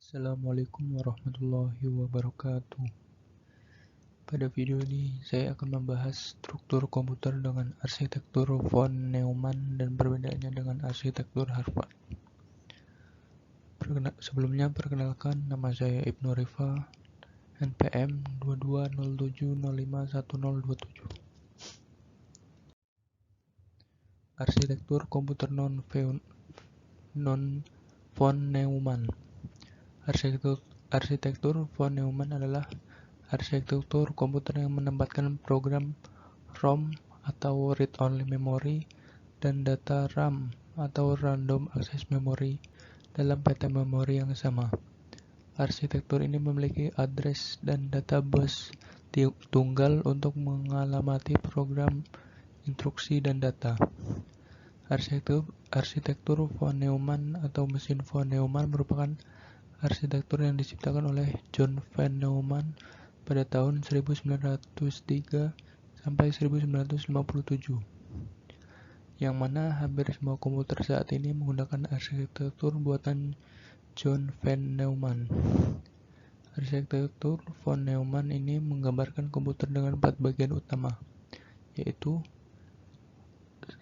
Assalamualaikum warahmatullahi wabarakatuh. Pada video ini saya akan membahas struktur komputer dengan arsitektur von Neumann dan perbedaannya dengan arsitektur Harvard. Sebelumnya perkenalkan, nama saya Ibnu Rifa, NPM 2207051027. Arsitektur komputer non von Neumann. Arsitektur von Neumann adalah arsitektur komputer yang menempatkan program ROM atau read-only memory dan data RAM atau random access memory dalam peta memori yang sama. Arsitektur ini memiliki address dan data bus tunggal untuk mengalamati program, instruksi, dan data. Arsitektur von Neumann atau mesin von Neumann merupakan arsitektur yang diciptakan oleh John von Neumann pada tahun 1903 sampai 1957, yang mana hampir semua komputer saat ini menggunakan arsitektur buatan John von Neumann. Arsitektur von Neumann ini menggambarkan komputer dengan 4 bagian utama, yaitu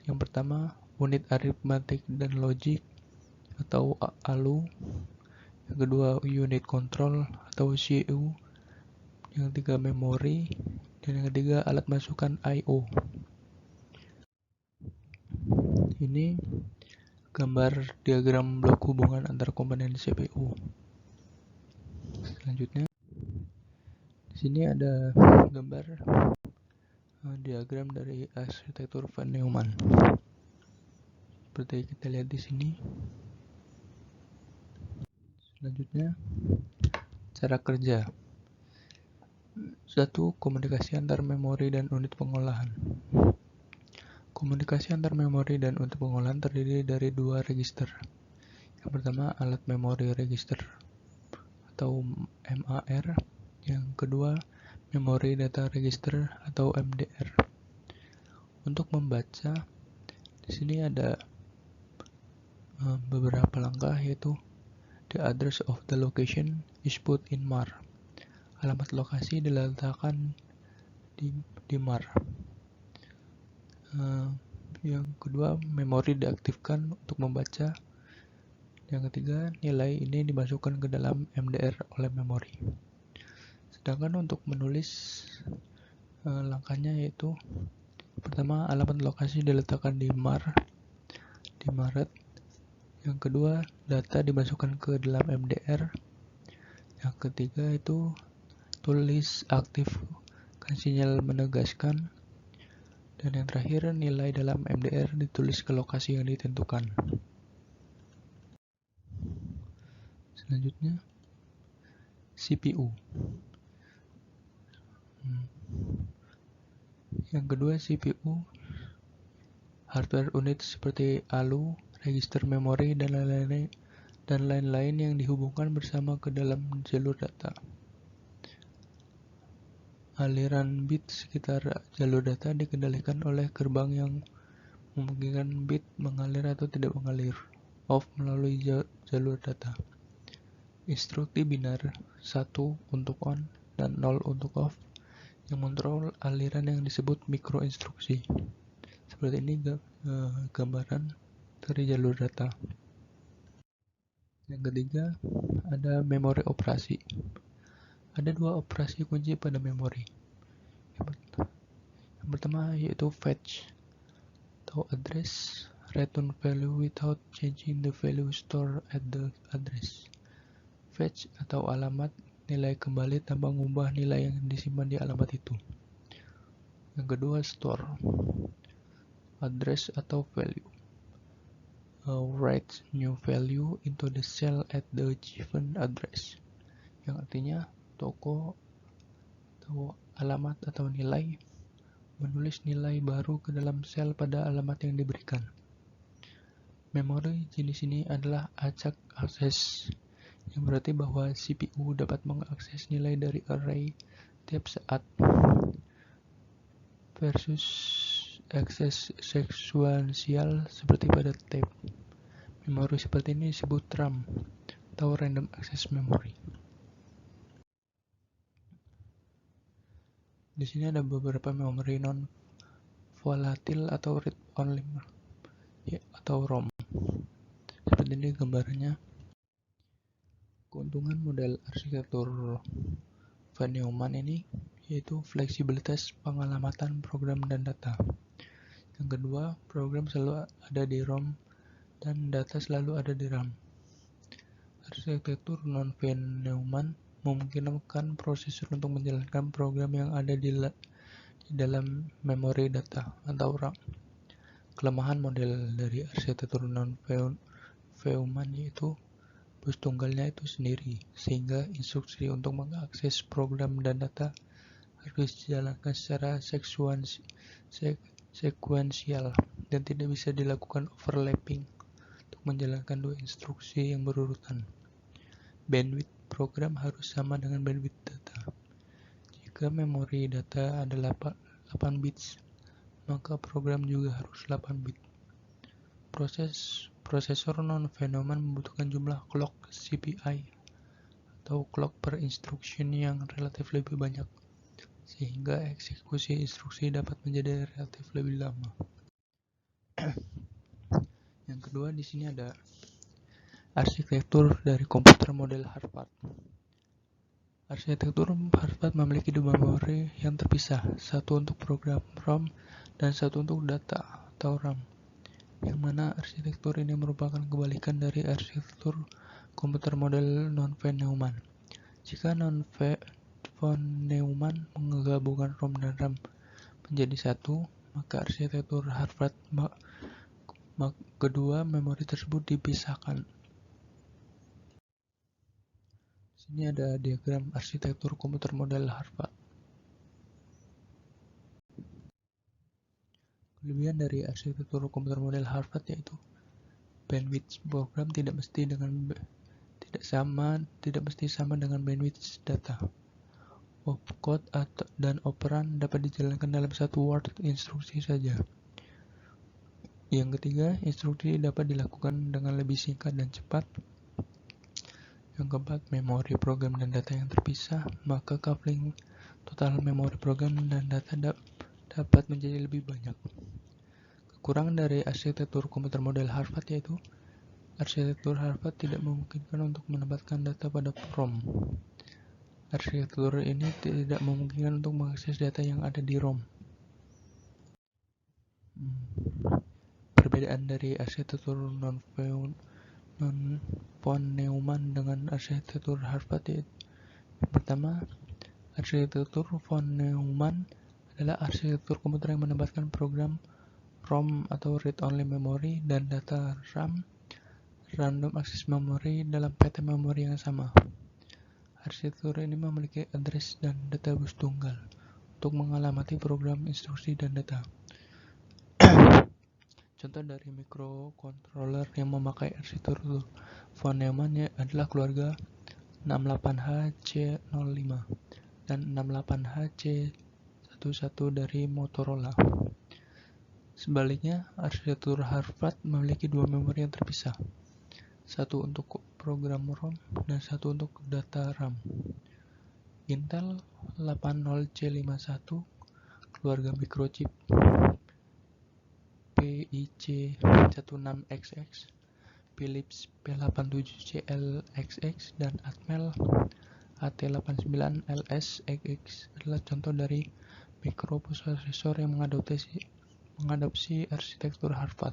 yang pertama, unit aritmatik dan logik atau ALU. Yang kedua, unit control atau CPU. Yang ketiga, memori. Dan yang ketiga, alat masukan I/O. Ini gambar diagram blok hubungan antar komponen CPU. Selanjutnya, di sini ada gambar diagram dari arsitektur von Neumann. Seperti kita lihat di sini. Selanjutnya, cara kerja. 1. Komunikasi antar memori dan unit pengolahan. Komunikasi antar memori dan unit pengolahan terdiri dari 2 register. Yang pertama, alat memori register atau MAR. Yang kedua, memory data register atau MDR. Untuk membaca, di sini ada beberapa langkah, yaitu the address of the location is put in MAR. Alamat lokasi diletakkan di MAR. Yang kedua, memori diaktifkan untuk membaca. Yang ketiga, nilai ini dimasukkan ke dalam MDR oleh memori. Sedangkan untuk menulis, langkahnya yaitu pertama, alamat lokasi diletakkan di MAR, di Maret. Yang kedua, data dimasukkan ke dalam MDR. Yang ketiga itu tulis aktifkan sinyal menegaskan. Dan yang terakhir, nilai dalam MDR ditulis ke lokasi yang ditentukan. Selanjutnya, CPU. Yang kedua, CPU hardware unit seperti ALU, register memori, dan lain-lain yang dihubungkan bersama ke dalam jalur data. Aliran bit sekitar jalur data dikendalikan oleh gerbang yang memungkinkan bit mengalir atau tidak mengalir, off melalui jalur data. Instruksi binar 1 untuk on dan 0 untuk off yang mengontrol aliran yang disebut mikroinstruksi. Seperti ini gambaran dari jalur data. Yang ketiga, ada memori operasi. Ada 2 operasi kunci pada memori. Yang pertama yaitu fetch atau address, return value without changing the value stored at the address. Fetch atau alamat, nilai kembali tanpa mengubah nilai yang disimpan di alamat itu. Yang kedua, store, address atau value. Write new value into the cell at the given address. Yang artinya toko atau alamat atau nilai menulis nilai baru ke dalam sel pada alamat yang diberikan. Memori jenis ini adalah acak akses, yang berarti bahwa CPU dapat mengakses nilai dari array tiap saat, versus akses sekuensial seperti pada tape. Memori seperti ini disebut RAM. atau random access memory. Di sini ada beberapa memori non-volatile atau read-only atau ROM. Seperti ini gambarannya. Keuntungan model arsitektur von Neumann ini yaitu fleksibilitas pengalamatan program dan data. Yang kedua, program selalu ada di ROM dan data selalu ada di RAM. Arsitektur non-von Neumann memungkinkan prosesor untuk menjalankan program yang ada di dalam memori data atau RAM. Kelemahan model dari arsitektur non-von Neumann yaitu bus tunggalnya itu sendiri, sehingga instruksi untuk mengakses program dan data harus dijalankan secara sekuensial dan tidak bisa dilakukan overlapping untuk menjalankan dua instruksi yang berurutan. Bandwidth program harus sama dengan bandwidth data. Jika memori data adalah 8 bits, maka program juga harus 8 bit. Prosesor non-von Neumann membutuhkan jumlah clock CPI atau clock per instruction yang relatif lebih banyak, sehingga eksekusi instruksi dapat menjadi relatif lebih lama. Yang kedua, di sini ada arsitektur dari komputer model Harvard. Arsitektur Harvard memiliki dua memori yang terpisah, satu untuk program ROM dan satu untuk data atau RAM, yang mana arsitektur ini merupakan kebalikan dari arsitektur komputer model non-von Neumann. Jika non-von Neumann menggabungkan ROM dan RAM menjadi satu, maka arsitektur Harvard kedua memori tersebut dipisahkan. Sini ada diagram arsitektur komputer model Harvard. Kelebihan dari arsitektur komputer model Harvard yaitu bandwidth program tidak mesti sama dengan bandwidth data. Opcode dan operan dapat dijalankan dalam satu word instruksi saja. Yang ketiga, instruksi dapat dilakukan dengan lebih singkat dan cepat. Yang keempat, memori program dan data yang terpisah, maka coupling total memori program dan data dapat menjadi lebih banyak. Kekurangan dari arsitektur komputer model Harvard yaitu arsitektur Harvard tidak memungkinkan untuk menempatkan data pada ROM. Arsitektur ini tidak memungkinkan untuk mengakses data yang ada di ROM. Perbedaan dari arsitektur non-von Neumann dengan arsitektur Harvard yaitu yang pertama, arsitektur von Neumann adalah arsitektur komputer yang menempatkan program ROM atau read-only memory dan data RAM random access memory dalam peta memori yang sama. Arsitektur ini memiliki address dan data bus tunggal untuk mengalamati program, instruksi, dan data. Contoh dari microcontroller yang memakai arsitektur von Neumann adalah keluarga 68HC05 dan 68HC11 dari Motorola. Sebaliknya, arsitektur Harvard memiliki dua memori yang terpisah, satu untuk program ROM dan satu untuk data RAM. Intel 80C51, keluarga microchip PIC16XX, Philips P87CLXX, dan Atmel AT89LSXX adalah contoh dari mikroprosesor yang mengadopsi arsitektur Harvard.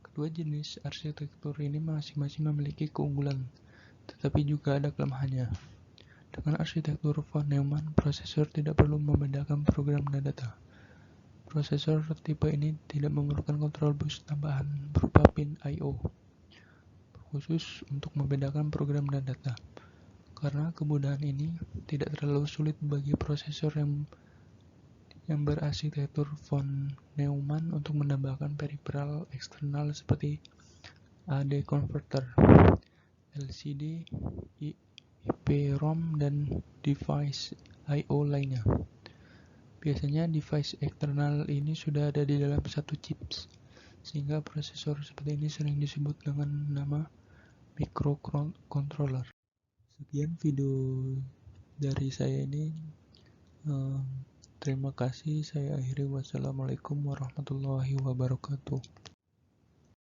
Kedua jenis arsitektur ini masing-masing memiliki keunggulan, tetapi juga ada kelemahannya. Dengan arsitektur von Neumann, prosesor tidak perlu membedakan program dan data. Prosesor tipe ini tidak memerlukan kontrol bus tambahan berupa pin I/O khusus untuk membedakan program dan data. Karena kemudahan ini tidak terlalu sulit bagi prosesor yang berarsitektur von Neumann untuk menambahkan peripheral eksternal seperti AD converter, LCD, EEPROM, dan device I/O lainnya. Biasanya device eksternal ini sudah ada di dalam satu chips, sehingga prosesor seperti ini sering disebut dengan nama microcontroller. Sekian video dari saya ini. Terima kasih. Saya akhiri. Wassalamualaikum warahmatullahi wabarakatuh.